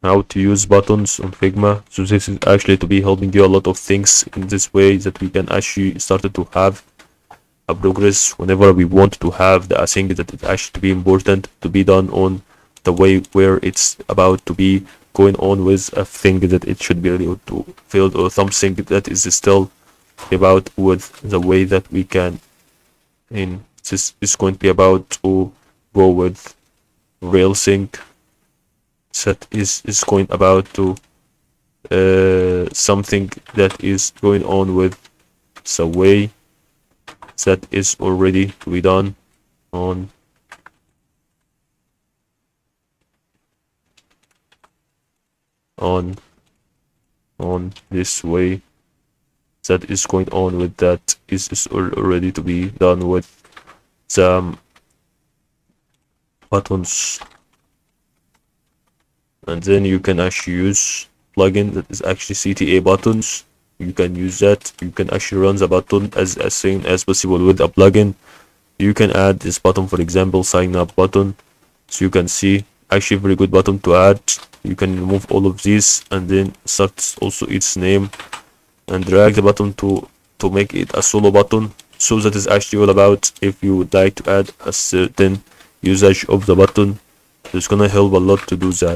how to use buttons on Figma. So this is actually to be helping you a lot of things in this way, that we can actually start to have a progress whenever we want to have the thing that it actually be important to be done on the way where it's about to be going on with a thing that it should be really to field, or something that is still about with the way that we can in this is going to be about to go with real thing that is going about to something that is going on with the way that is already to be done on on on this way that is going on with that is already to be done with the buttons. And then you can actually use plugin that is actually CTA buttons. You can use that. You can actually run the button as soon as possible with a plugin. You can add this button, for example, sign up button. So you can see actually very good button to add. You can remove all of these and then set also its name and drag the button to make it a solo button. So that is actually all about if you would like to add a certain usage of the button. It's gonna help a lot to do that.